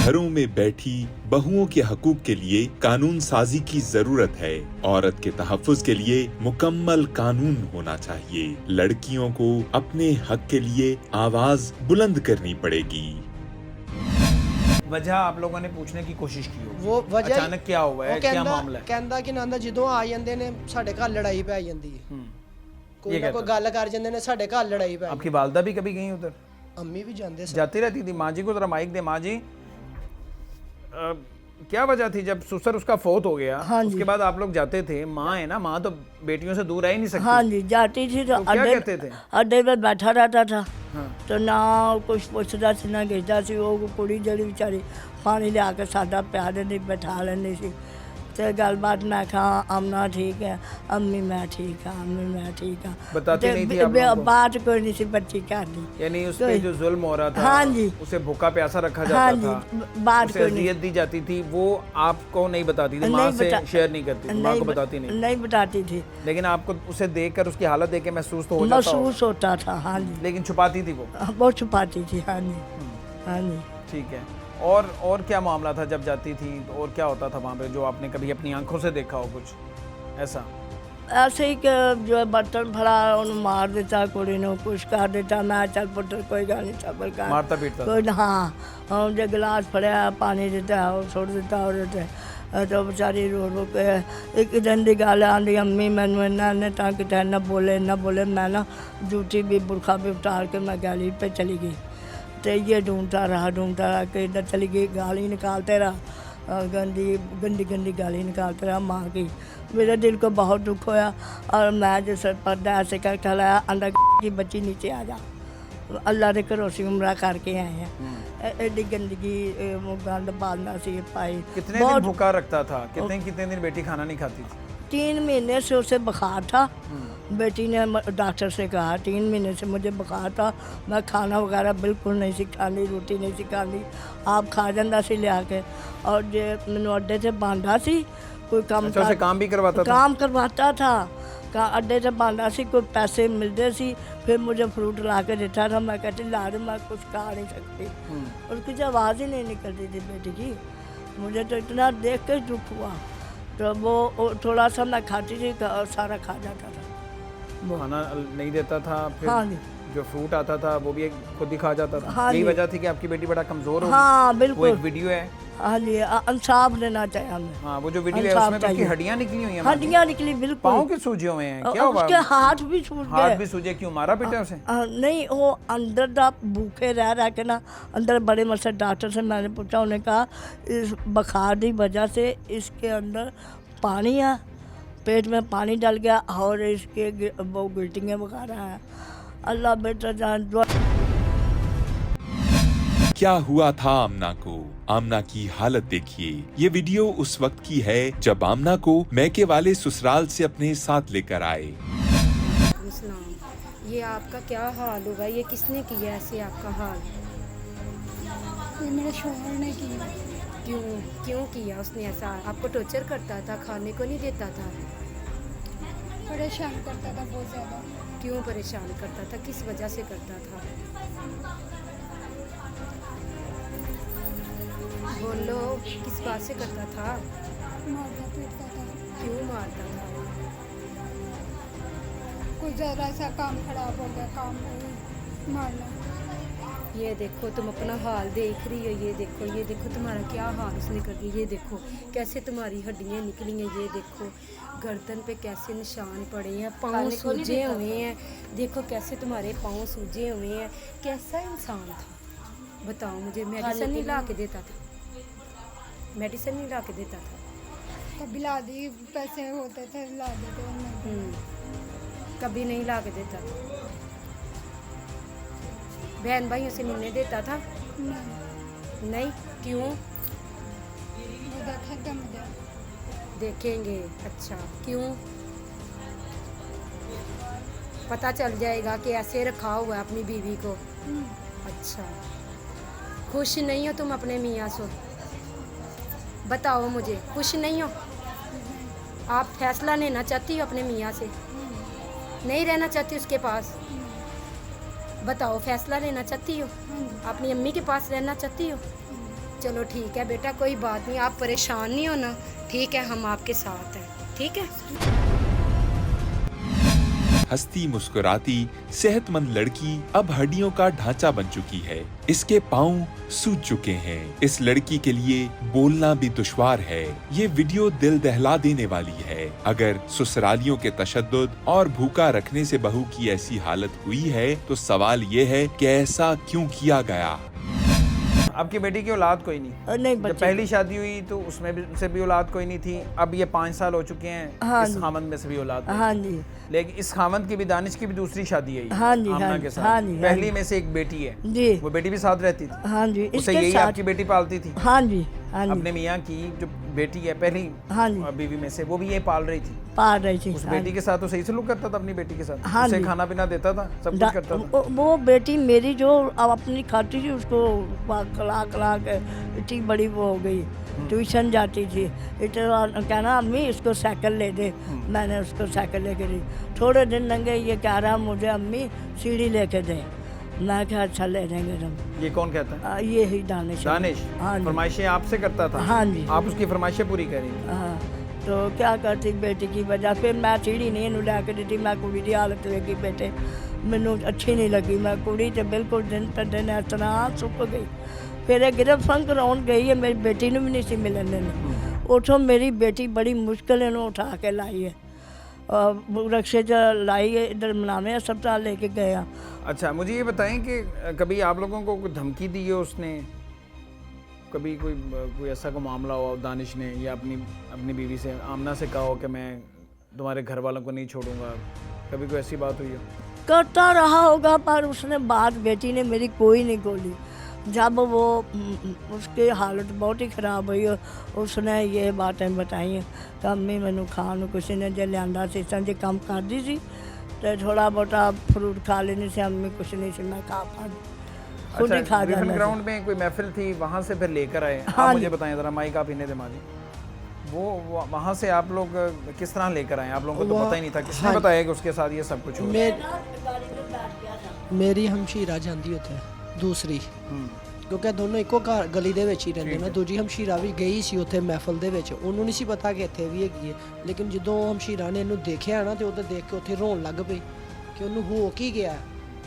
گھروں میں بیٹھی بہوؤں کے حقوق کے لیے قانون سازی کی ضرورت ہے۔ عورت کے تحفظ کے لیے مکمل قانون ہونا چاہیے۔ لڑکیوں کو اپنے حق کے لیے آواز بلند کرنی پڑے گی۔ وجہ آپ لوگوں نے پوچھنے کی کوشش کی ہوگی، وہ وجہ اچانک کیا ہوا ہے، کیا معاملہ ہے؟ ਕਹਿੰਦਾ ਕਿ ਨੰਦਾ ਜਦੋਂ ਆ ਜਾਂਦੇ ਨੇ ਸਾਡੇ ਘਰ ਲੜਾਈ ਪੈ ਜਾਂਦੀ ਹੈ, ਕੋਈ ਨਾ ਕੋਈ ਗੱਲ ਕਰ ਜਾਂਦੇ ਨੇ, ਸਾਡੇ ਘਰ ਲੜਾਈ ਪੈ آپ کی والدہ بھی کبھی گئی ادھر؟ ਅੰਮੀ ਵੀ ਜਾਂਦੇ ਸੀ। جاتی رہتی تھی؟ ماں جی کو ذرا مائک دے۔ ماں جی کیا وجہ تھی جب سسر اس کا فوت ہو گیا اس کے بعد آپ لوگ جاتے تھے؟ ماں ہے نا، ماں تو بیٹیوں سے دور رہ ہی نہیں سکتی۔ ہاں جی جاتی تھی تو کیا کہتے تھے؟ اڈے پہ بیٹھا رہتا تھا تو نہ کچھ پوچھتا سی نہ گھستا سی، وہ کڑی جڑی بیچاری پانی لیا کے ساڈا پیا دینی، بٹھا لینی سی، تو گل بات میں کہا امنا ٹھیک ہے، امی میں ٹھیک ہاں، امی میں ٹھیک ہاں، بتاتی نہیں تھی آپ لوگوں کو؟ بات کوئی نہیں سی بچی کرنی، یعنی اس پہ جو ظلم ہو رہا تھا، ہاں جی، اسے بھوکا پیاسا رکھا ہاں جاتا جی، تھا، بات اسے کوئی نہیں، اذیت دی جاتی تھی، وہ آپ کو نہیں بتاتی تھی؟ ماں سے شیئر نہیں کرتی تھی؟ ماں کو بتاتی نہیں؟ نہیں بتاتی تھی، لیکن آپ کو اسے دیکھ کر، اس کی حالت دیکھ کے محسوس تو ہو جاتا محسوس ہوتا تھا، ہاں جی، لیکن چھپاتی تھی وہ؟ بہت چھپاتی تھی، ہاں جی، ہاں جی۔ ٹھیک ہے، اور کیا معاملہ تھا جب جاتی تھی، اور کیا ہوتا تھا وہاں پہ جو آپ نے کبھی اپنی آنکھوں سے دیکھا ہو کچھ ایسا؟ ایسے ہی کہ جو برتن پھڑا انہوں مار دیتا، کڑی نے کچھ کر دیتا، میں چل پتر کوئی گل نہیں چبل کر، مارتا پیٹتا کوئی ہاں جو گلاس پھڑیا پانی دیتا اور چھوڑ دیتا اور तो बेचारी रो रो के एक दिन की गल आँधी अम्मी मैनू इन्हें तंग किया ना बोले मैं ना जूठी भी बुरखा भी उतार के मैं गैलरी पे चली गई। तो ये ढूंढता रहा कि इधर चली गई, गाली निकालते रहा, गंदी गाली निकालते रहा माँ की। मेरे दिल को बहुत दुख होया और मैं जो सर पर्दा ऐसे कर खलाया अंदर की बच्ची नीचे आ जा, अल्लाह के घरों से उमरा करके आए हैं। एडी गंदगी गंद पालना सी पाई। कितने दिन भूखा रखता था? कितने दिन बेटी खाना नहीं खाती थी? 3 महीने से उसे बुखार था। बेटी ने डॉक्टर से कहा 3 महीने से मुझे बुखार था, मैं खाना वगैरह बिल्कुल नहीं सी खानी, रोटी नहीं सी खानी, आप खा जाता सी लिया के। और जे मैनू अड्डे से बांधा सी कोई काम भी करवाता था? काम करवाता था, अड्डे से बांधा सी, कोई पैसे मिलते सी, फिर मुझे फ्रूट ला के देता था। मैं कहती ला रही, मैं कुछ खा नहीं सकती, और कुछ आवाज़ ही नहीं निकलती थी बेटी की। मुझे तो इतना देख के दुख हुआ। तो वो थोड़ा सा मैं खाती थी, सारा खा जाता था। खाना नहीं देता था, फिर हाँ जी, जो फ्रूट आता था वो भी खुद ही खा जाता था। हाँ यही जी। वजह थी कि आपकी बेटी बड़ा कमजोर हो। हाँ वो बिल्कुल। एक वीडियो है। हाँ जी, इंसाफ देना चाहिए हमें। हाँ, वो जो वीडियो है उसमें तो उसकी हड्डियां निकली हुई हैं। हड्डियां निकली बिल्कुल। पाँव के सूजे हुए हैं, क्या हुआ? उसके हाथ भी सूज गए। हाथ भी सूजे, क्यों मारा पीटा उसे? नहीं, वो अंदर दा भूखे रह के ना अंदर बड़े मसले। डॉक्टर से मैंने पूछा, उन्होंने कहा इस बुखार की वजह से इसके अंदर पानी है, पेट में पानी डल गया और इसके वो गिल्टिंगें वगैरह हैं। अल्लाह बेटा जान। क्या हुआ था आमना को? आमना की हालत देखिए। ये वीडियो उस वक्त की है जब आमना को मैके वाले ससुराल से अपने साथ लेकर आए। ये आपका क्या हाल होगा? ये किसने किया ऐसे आपका हाल? ये मेरे शोहर ने किया। क्यों किया उसने ऐसा? आपको टॉर्चर करता था, खाने को नहीं देता था? परेशान करता था बहुत ज़्यादा। क्यों परेशान करता था? किस वजह से करता था? बोलो, किस बात से करता था? मारता पीटता था। क्यों मारता था? कुछ ज़रा सा काम खराब हो गया, काम में मारना। ये देखो तुम अपना हाल देख रही हो, ये देखो तुम्हारा क्या हाल उसने कर दिया। ये देखो कैसे तुम्हारी हड्डियाँ निकली हैं, ये देखो गर्दन पे कैसे निशान पड़े हैं, पाँव सूजे हुए हैं, देखो कैसे तुम्हारे पाँव सूजे हुए हैं। कैसा इंसान था बताओ मुझे? मेडिसिन नहीं ला के देता था? मेडिसिन नहीं ला के देता था? कभी ला दी, पैसे होते थे ला देते। कभी नहीं ला के देता था? बहन भाइयों से मिलने देता था? नहीं। क्यों? वो देखेंगे मुझे। देखेंगे? अच्छा, क्यों? पता चल जाएगा कि ऐसे रखा हुआ है अपनी बीवी को। अच्छा, खुश नहीं हो तुम अपने मियाँ से? बताओ मुझे, खुश नहीं हो? आप फैसला लेना चाहती हो अपने मियाँ से? नहीं रहना चाहती उसके पास? बताओ, फैसला लेना चाहती हो? अपनी अम्मी के पास रहना चाहती हो? चलो ठीक है बेटा, कोई बात नहीं, आप परेशान नहीं होना, ठीक है? हम आपके साथ हैं, ठीक है? हंसती मुस्कुराती सेहतमंद लड़की अब हड्डियों का ढांचा बन चुकी है। इसके पाँव सूज चुके हैं। इस लड़की के लिए बोलना भी दुश्वार है। ये वीडियो दिल दहला देने वाली है। अगर ससुरालियों के तशद्दुद और भूखा रखने से बहू की ऐसी हालत हुई है तो सवाल ये है कि ऐसा क्यों किया गया? आपकी बेटी की औलाद कोई नहीं? नहीं, जब पहली शादी हुई तो उसमें भी से भी औलाद कोई नहीं थी। अब ये 5 साल हो चुके हैं। हाँ इस जी। खामंद में से भी औलाद नहीं। हाँ जी। लेकिन इस खामंद की भी, दानिश की भी दूसरी शादी है। हाँ जी, आमना हाँ के जी, साथ। हाँ जी, हाँ पहली जी। में से एक बेटी है जी। वो बेटी भी साथ रहती थी? हाँ जी। उसे इसके यही साथ आपकी बेटी पालती थी? हाँ जी, हाँ जी। अपने मियाँ की जो बेटी है पहली हाँ जी, बीवी में से, वो भी ये पाल रही थी? पाल रही थी। उस हाँ बेटी जी। के साथ तो सही सलूक करता था अपनी बेटी के साथ? हाँ उसे जी। खाना पीना देता था, सब कुछ करता था? वो बेटी मेरी जो अब अपनी खाती थी उसको कला के इतनी बड़ी वो हो गई, ट्यूशन जाती थी। इतना कहना अम्मी इसको साइकिल ले दे, मैंने उसको साइकिल लेके दी। थोड़े दिन लगे, ये कह रहा मुझे अम्मी सीढ़ी लेके दे। मैं क्या अच्छा ले देंगे तुम। ये कौन कहता है? ये ही दानिश। दानिश हाँ जी। फरमाइशें आपसे करता था? हाँ जी। आप उसकी फरमाइशें पूरी करेंगे? हाँ, तो क्या करती बेटी की वजह। फिर मैं सीढ़ी नहीं इन्हू लैके दी, मैं कुड़ी की हालत देखी बेटे, मैनू अच्छी नहीं लगी। मैं कुड़ी तो बिल्कुल दिन पर दिन इस तरह सुक गई। फिर गिरफ्त कराउन गई है, मेरी बेटी नूं भी नहीं सी मिलन देनी। ਉੱਥੋਂ ਮੇਰੀ ਬੇਟੀ ਬੜੀ ਮੁਸ਼ਕਿਲ ਇਹਨੂੰ ਉਠਾ ਕੇ ਲਾਈ ਹੈ, रक्शे च लाई है, इधर मनावे अस्पताल लेके गया। अच्छा, मुझे ये बताएं कि कभी आप लोगों को कोई धमकी दी है उसने, कभी कोई ऐसा कोई मामला हो दानिश ने या अपनी बीवी से आमना से कहा हो कि मैं तुम्हारे घर वालों को नहीं छोड़ूंगा, कभी कोई ऐसी बात हुई हो? करता रहा होगा पर उसने बात बेटी ने मेरी कोई नहीं खोली। जब वो उसकी हालत बहुत ही ख़राब हुई, उसने ये बातें बताई कि अम्मी मैनू खान किसी ने जो लिया सी जी काम करती सी तो थोड़ा बहुता फ्रूट खा लेनी से, अम्मी कुछ नहीं सी मैं खा पाती, खुद ही खा रिफन जाना। ग्राउंड में कोई महफिल थी, वहाँ से फिर लेकर आए? हाँ आप मुझे बताएं ज़रा, माइक आप इन्हें दिमागी, वो वहाँ से आप लोग किस तरह लेकर आए? आप लोगों को तो पता ही नहीं था, किसने बताया कि उसके साथ ये सब कुछ हो? ਮੇਰੀ ਹਮਸ਼ੀਰਾ ਜਾਂਦੀ ਉੱਥੇ ਦੂਸਰੀ, ਕਿਉਂਕਿ ਦੋਨੋਂ ਇੱਕੋ ਘਰ ਗਲੀ ਦੇ ਵਿੱਚ ਹੀ ਰਹਿੰਦੇ ਨੇ। ਦੂਜੀ ਹਮਸ਼ੀਰਾ ਵੀ ਗਈ ਸੀ ਉੱਥੇ ਮਹਿਫਲ ਦੇ ਵਿੱਚ, ਉਹਨੂੰ ਨਹੀਂ ਸੀ ਪਤਾ ਕਿ ਇੱਥੇ ਵੀ ਹੈਗੀ ਹੈ। ਲੇਕਿਨ ਜਦੋਂ ਹਮਸ਼ੀਰਾ ਨੇ ਇਹਨੂੰ ਦੇਖਿਆ ਨਾ ਤੇ ਉਹ ਤਾਂ ਦੇਖ ਕੇ ਉੱਥੇ ਰੋਣ ਲੱਗ ਪਈ ਕਿ ਉਹਨੂੰ ਹੋ ਕੀ ਗਿਆ,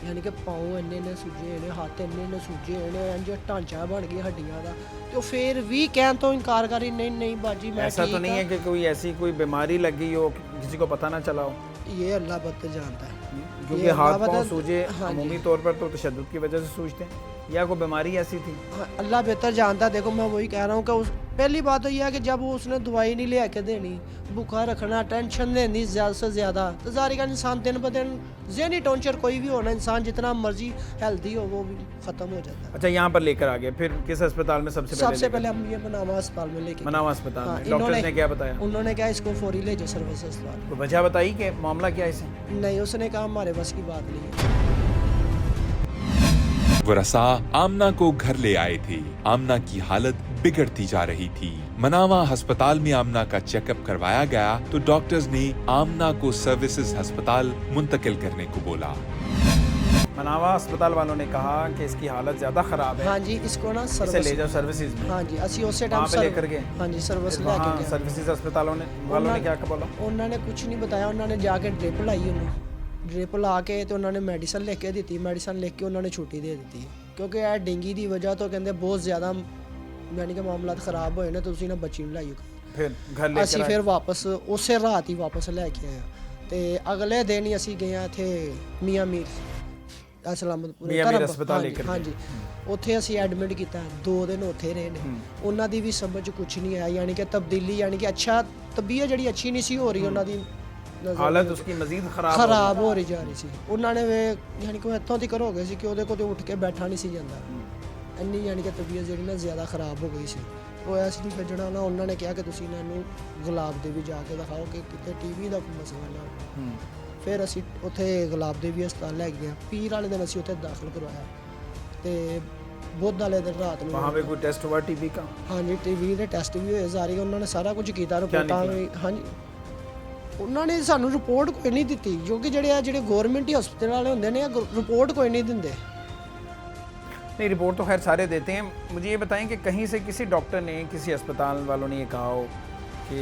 ਯਾਨੀ ਕਿ ਪਾਉ ਇੰਨੇ ਸੁੱਜੇ ਨੇ, ਹੱਥ ਇੰਨੇ ਸੁੱਜੇ ਨੇ, ਇੰਜ ਢਾਂਚਾ ਬਣ ਗਿਆ ਹੱਡੀਆਂ ਦਾ। ਤੇ ਉਹ ਫੇਰ ਵੀ ਕਹਿਣ ਤੋਂ ਇਨਕਾਰ ਕਰੀ, ਨਹੀਂ ਬਾਜੀ मैं ऐसा तो नहीं है कि कोई ऐसी कोई बीमारी लगी हो किसी को पता ना चला हो? ये अल्लाह बदतर जानता है, क्योंकि हाथ पाँव सूजे अमूमी तौर पर तो तशद्दुद की वजह से सूजते हैं, या कोई बीमारी ऐसी थी? हाँ, अल्लाह बेहतर जानता है। देखो मैं वही कह रहा हूँ कि पहली बात तो ये है कि जब उसने दवाई नहीं ले के देनी, भूखा रखना, टेंशन देनी ज़्यादा से ज़्यादा, तो ज़ाहिर का इंसान दिन ब दिन ज़हनी टॉर्चर कोई भी होना, इंसान जितना मर्जी हेल्दी हो वो भी ख़त्म हो जाता है। अच्छा, यहाँ पर लेकर आ गए, फिर किस अस्पताल में सबसे पहले हम ये मनावा अस्पताल में लेके मनावा अस्पताल हाँ, में डॉक्टर ने क्या बताया? उन्होंने क्या इसको फौरी ले जाओ सर्विस अस्पताल। तो वजह बताई कि मामला क्या है इसे? नहीं, उसने कहा हमारे बस की बात नहीं है। वरसा आमना को घर ले आए थे। आमना की हालत बिगड़ती जा रही थी। मनावा अस्पताल में आमना का चेकअप करवाया गया तो डॉक्टर्स ने आमना को सर्विसेज अस्पताल मुंतकिल करने को बोला। मनावा अस्पताल वालों ने कहा कि इसकी हालत ज़्यादा ख़राब है, हाँ जी, इसको ना इसे ले सर्विस, जाओ सर्विसेज में। हाँ जी, असी उस वहाँ पे लेकर गए? हाँ जी, सर्विस फिर लेके वहाँ गए। सर्विसेज अस्पतालों वालों ने क्या बोला? उन्होंने कुछ नहीं बताया, उन्होंने जाके ड्रिप लाई, उन्होंने ड्रिप ला के तो उन्होंने मेडिसिन लिख के दी, मेडिसिन लिख के उन्होंने छुट्टी दे दी, क्योंकि यह डेंगी की वजह तो कहते बहुत ज़्यादा यानी कि मामला खराब होए ना, तो तुसीं ना बच्ची नूं लाइयो। फिर घर लेकर असी फिर वापस उस रात ही वापस लैके आए, तो अगले दिन ही असी गए थे मियाँ मीर सलामतपुर अस्पताल लेकर। हाँ जी, ਉੱਥੇ ਅਸੀਂ ਐਡਮਿਟ ਕੀਤਾ, 2 ਦਿਨ ਉੱਥੇ ਰਹੇ ਨੇ। ਉਹਨਾਂ ਦੀ ਵੀ ਸਮਝ ਕੁਝ ਨਹੀਂ ਆਇਆ, ਯਾਨੀ ਕਿ ਤਬਦੀਲੀ, ਯਾਨੀ ਕਿ ਅੱਛਾ ਤਬੀਅਤ ਜਿਹੜੀ ਅੱਛੀ ਨਹੀਂ ਸੀ ਹੋ ਰਹੀ, ਉਹਨਾਂ ਦੀ ਹਾਲਤ ਉਸकी ਮਜ਼ੀਦ ਖਰਾਬ ਹੋ ਰਹੀ ਜਾ ਰਹੀ ਸੀ। ਉਹਨਾਂ ਨੇ ਯਾਨੀ ਕਿ ਇੱਥੋਂ ਤੱਕ ਹੋ ਗਏ ਸੀ ਕਿ ਉਹਦੇ ਕੋਲ ਉੱਠ ਕੇ ਬੈਠਾ ਨਹੀਂ ਸੀ ਜਾਂਦਾ, ਇੰਨੀ ਯਾਨੀ ਕਿ ਤਬੀਅਤ ਜਿਹੜੀ ਨਾ ਜ਼ਿਆਦਾ ਖਰਾਬ ਹੋ ਗਈ ਸੀ। ਉਹ ਐਸ ਨਹੀਂ ਭੇਜਣਾ ਨਾ, ਉਹਨਾਂ ਨੇ ਕਿਹਾ ਕਿ ਤੁਸੀਂ ਇਹਨੂੰ ਗੁਲਾਬ ਦੇ ਵੀ ਜਾ ਕੇ ਦਿਖਾਓ ਕਿ ਕਿਤੇ ਟੀਵੀ ਦਾ ਕੋਈ ਮਸਲਾ ਨਾ। ਫਿਰ ਅਸੀਂ ਉੱਥੇ ਗੁਲਾਬ ਦੇ ਵੀ ਹਸਪਤਾਲ ਲੈ ਗਏ, ਪੀਰ ਵਾਲੇ ਦਿਨ ਅਸੀਂ ਉੱਥੇ ਦਾਖਲ ਕਰਵਾਇਆ, ਤੇ बुध वाले दिन रात में वहाँ पे कोई टेस्ट हुआ टीबी का? हाँ जी, टीबी के टेस्ट भी होए सारे, उन्होंने सारा कुछ किया, रिपोर्टां भी। हाँ जी, उन्होंने सानू रिपोर्ट कोई नहीं दी, क्योंकि ਜਿਹੜੇ गौरमेंट ही हस्पताल वाले होंगे ने रिपोर्ट कोई नहीं देंगे। नहीं, रिपोर्ट तो खैर सारे देते हैं। मुझे ये बताएं कि कहीं से किसी डॉक्टर ने, किसी अस्पताल वालों ने ये कहा हो कि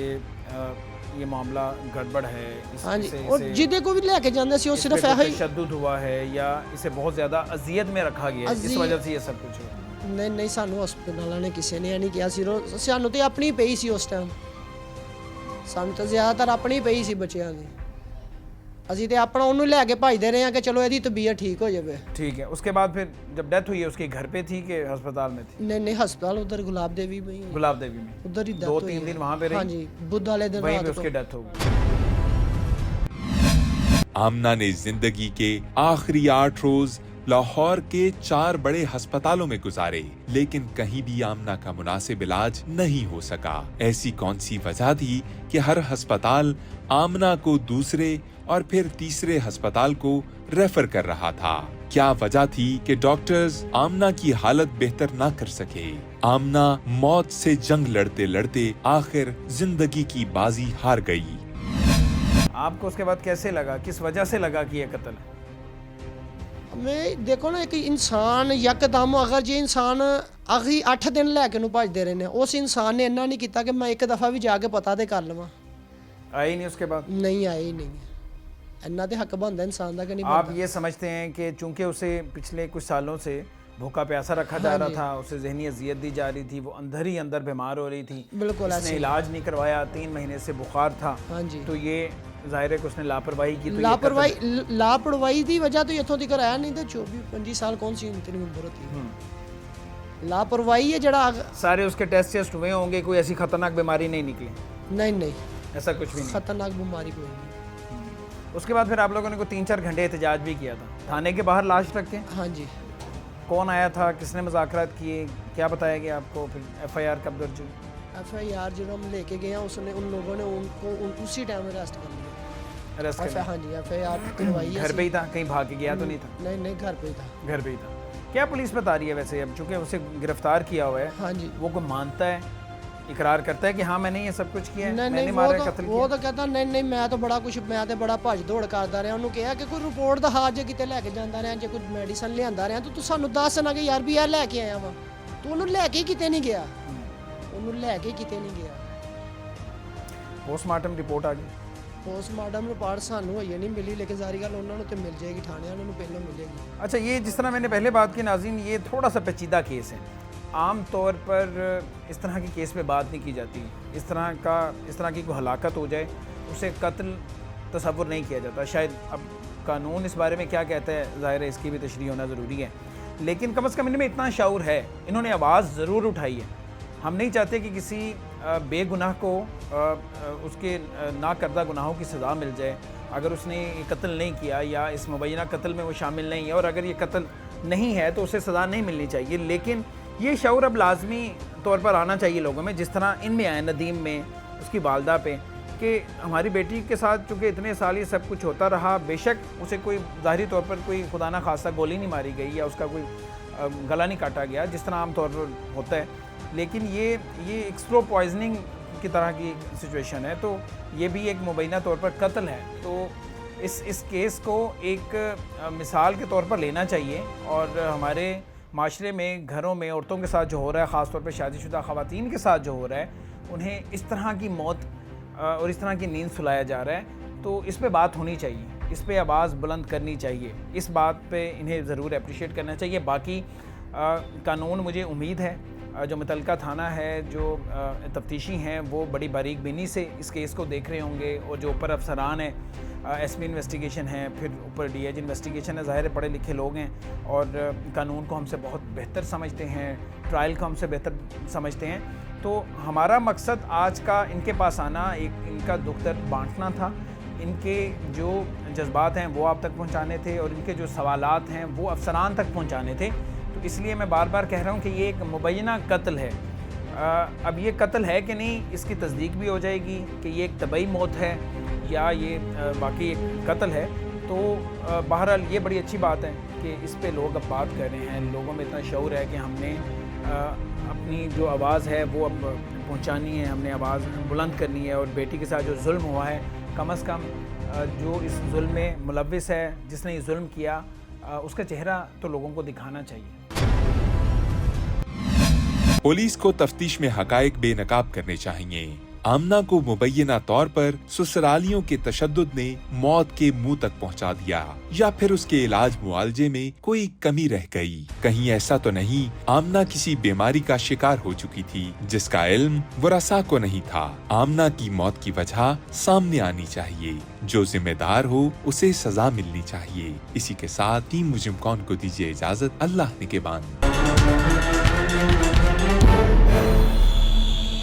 ये मामला गड़बड़ है, हाँ जी, और जिदे को भी लेके जाते सी, सिर्फ है तशद्दुद हुआ है या इसे बहुत ज़्यादा अजियत में रखा गया है, इस वजह से ये सब कुछ हुआ? नहीं, सानू हस्पताल ने किसी ने नहीं किया, सिर्फ सानू तो अपनी पई सी उस टाइम, सानू तो ज़्यादातर अपनी पई सी बच्चों की। असी तो अपना उन्होंने लैके भजते रहे हैं कि चलो यदि तबीयत ठीक हो जाए। ठीक है, उसके बाद फिर जब डेथ हुई है उसके घर पे थी कि अस्पताल में थी? नहीं, हस्पताल उधर गुलाब देवी में। गुलाब देवी में उधर ही 2-3 दिन वहाँ पे रही? हाँ जी, बुध वाले दिन वहीं पे उसकी डेथ हो गई। आमना ने जिंदगी के आखिरी 8 रोज लाहौर के 4 बड़े अस्पतालों में गुजारे, लेकिन कहीं भी आमना का मुनासिब इलाज नहीं हो सका। ऐसी कौन सी वजह थी कि हर अस्पताल आमना को दूसरे और फिर तीसरे अस्पताल को रेफर कर रहा था? क्या वजह थी कि डॉक्टर्स आमना की हालत बेहतर ना कर सके? आमना मौत से जंग लड़ते लड़ते आखिर जिंदगी की बाजी हार गई। आपको उसके बाद कैसे लगा, किस वजह से लगा कि यह कत्ल है? मैं देखो ना, एक इंसान यकदम अगर जे इंसान आखिरी 8 दिन लैके नूं भजदे रहे ने, उस इंसान ने इन्ना नहीं किया कि मैं एक दफ़ा भी जाके पता तो कर लवां। आई नहीं उसके बाद? नहीं आई ही नहीं, इन्ना तो हक बनता इंसान का कि नहीं आप बनता। ये समझते हैं कि चूंकि उसे पिछले कुछ सालों से भूखा प्यासा रखा जा रहा था, उसे ज़हनी अजियत दी जा रही थी, वो अंदर ही अंदर बीमार हो रही थी, बिल्कुल उसने इलाज नहीं करवाया, 3 महीने से बुखार था, हाँ जी। तो ये ज़ाहिर है कि उसने लापरवाही की, तो लापरवाही दी वजह तो इत्थों तक आया नहीं तो 24-25 साल कौन सी इतनी उम्र होती है। लापरवाही है जड़ा सारे उसके टेस्ट हुए होंगे, कोई ऐसी खतरनाक बीमारी नहीं निकली? नहीं, ऐसा कुछ भी नहीं, खतरनाक बीमारी कोई नहीं। उसके बाद फिर आप लोगों ने को 3-4 घंटे एहतजाज भी किया था थाने के बाहर लाश रख के? हाँ जी। कौन आया था, किसने मुज़ाकरात किए, क्या बताया गया आपको? फिर FIR कब दर्ज हुई? FIR जो हम लेके गए हैं उसने उन लोगों ने उनको उसी टाइम अरेस्ट कर लिया। अरेस्ट कर लिया? हाँ जी, FIR करवाई है। घर पे ही था, कहीं भाग के गया तो नहीं था? नहीं, घर पे ही था। घर पे ही था। क्या पुलिस बता रही है वैसे, अब चूंकि उसे गिरफ्तार किया हुआ है, हाँ जी, वो को मानता है, इकरार करता है कि हाँ मैंने ये सब कुछ किया है, नहीं, मैंने मारा, कत्ल वो किया? तो कहता नहीं मैं तो बड़ा भज दौड़ करदा रहा। ਉਹਨੂੰ ਕਿਹਾ ਕਿ ਕੋਈ ਰਿਪੋਰਟ ਦਿਖਾ ਜੇ ਕਿਤੇ ਲੈ ਕੇ ਜਾਂਦਾ ਰਿਹਾ, ਜੇ ਕੋਈ ਮੈਡੀਸਨ ਲਿਆਂਦਾ ਰਿਹਾ ਤੂੰ ਸਾਨੂੰ ਦੱਸ ਨਾ ਕਿ ਯਾਰ ਵੀ ਇਹ ਲੈ ਕੇ ਆਇਆ ਵਾ, ਤੂੰ ਉਹਨੂੰ ਲੈ ਕੇ ਕਿਤੇ ਨਹੀਂ ਗਿਆ, ਉਹਨੂੰ ਲੈ ਕੇ ਕਿਤੇ ਨਹੀਂ ਗਿਆ। पोस्टमार्टम रिपोर्ट आ गई? पोस्टमार्टम रिपोर्ट ਸਾਨੂੰ ਹੋਈ ਨਹੀਂ ਮਿਲੀ, ਲੇਕਿन ਜ਼ਾਰੀ ਗੱਲ ਉਹਨਾਂ ਨੂੰ ਤੇ ਮਿਲ ਜਾਏਗੀ, ਥਾਣੇ ਵਾਲਿਆਂ ਨੂੰ ਪਹਿਲਾਂ मिलेगी। अच्छा, ये जिस तरह मैंने पहले बात की नाज़रीन, ये थोड़ा सा पेचीदा केस है। आम तौर पर इस तरह के केस पे बात नहीं की जाती। इस तरह की कोई हलाकत हो जाए उसे कत्ल तसव्वुर नहीं किया जाता। शायद अब कानून इस बारे में क्या कहता है, ज़ाहिर है इसकी भी तशरीह होना ज़रूरी है, लेकिन कम से कम इनमें इतना शऊर है, इन्होंने आवाज़ ज़रूर उठाई है। हम नहीं चाहते कि किसी बेगुनाह को उसके ना करदा गुनाहों की सज़ा मिल जाए अगर उसने ये कत्ल नहीं किया या इस मुबैना कत्ल में वो शामिल नहीं है, और अगर ये कत्ल नहीं है तो उसे सज़ा नहीं मिलनी चाहिए। लेकिन ये शऊर अब लाजमी तौर पर आना चाहिए लोगों में, जिस तरह इनमें आया नदीम में, उसकी वालदा पे, कि हमारी बेटी के साथ चूँकि इतने साल ये सब कुछ होता रहा, बेशक उसे कोई ज़ाहिरी तौर पर कोई खुदा ना खासा गोली नहीं मारी गई या उसका कोई गला नहीं काटा गया जिस तरह आम तौर पर होता है, लेकिन ये एक स्लो पॉइजनिंग की तरह की सिचुएशन है, तो ये भी एक मुबैना तौर पर कत्ल है। तो इस केस को एक मिसाल के तौर पर लेना चाहिए, और हमारे माशरे में घरों में औरतों के साथ जो हो रहा है, ख़ास तौर पर शादीशुदा ख़वातीन के साथ जो हो रहा है, उन्हें इस तरह की मौत और इस तरह की नींद सुलाया जा रहा है, तो इस पे बात होनी चाहिए, इस पे आवाज़ बुलंद करनी चाहिए, इस बात पे इन्हें ज़रूर अप्रिशिएट करना चाहिए। बाकी कानून, मुझे उम्मीद है जो मुतलका थाना है, जो तफ्तीशी हैं, वो बड़ी बारीक बीनी से इस केस को देख रहे होंगे, और जो ऊपर अफसरान हैं, SP इन्वेस्टिगेशन है, फिर ऊपर DIG इन्वेस्टिगेशन है, ज़ाहिर पढ़े लिखे लोग हैं और कानून को हमसे बहुत बेहतर समझते हैं, ट्रायल को हमसे बेहतर समझते हैं। तो हमारा मकसद आज का इनके पास आना, एक इनका दुख दर्द बांटना था, इनके जो जज्बात हैं वो आप तक पहुंचाने थे, और इनके जो सवालात हैं वो अफसरान तक पहुंचाने थे। तो इसलिए मैं बार बार कह रहा हूँ कि ये एक मुबैना कत्ल है। अब ये कत्ल है कि नहीं, इसकी तस्दीक भी हो जाएगी कि ये एक तबई मौत है या ये वाकई एक कत्ल है। तो बहरहाल ये बड़ी अच्छी बात है कि इस पे लोग अब बात कर रहे हैं, लोगों में इतना शऊर है कि हमने अपनी जो आवाज़ है वो अब पहुंचानी है, हमने आवाज़ बुलंद करनी है, और बेटी के साथ जो जुल्म हुआ है, कम से कम जो इस जुल्म में मुलव्विस है, जिसने ये जुल्म किया, उसका चेहरा तो लोगों को दिखाना चाहिए। पुलिस को तफ्तीश में हकायक बेनकाब करने चाहिए। आमना को मुबैना तौर पर ससुरालियों के तशद्दुद ने मौत के मुंह तक पहुंचा दिया, या फिर उसके इलाज मुआलजे में कोई कमी रह गई। कहीं ऐसा तो नहीं आमना किसी बीमारी का शिकार हो चुकी थी जिसका इल्म वरसा को नहीं था। आमना की मौत की वजह सामने आनी चाहिए, जो जिम्मेदार हो उसे सजा मिलनी चाहिए। इसी के साथ टीम मुजिम कौन को दीजिए इजाजत। अल्लाह निगहबान।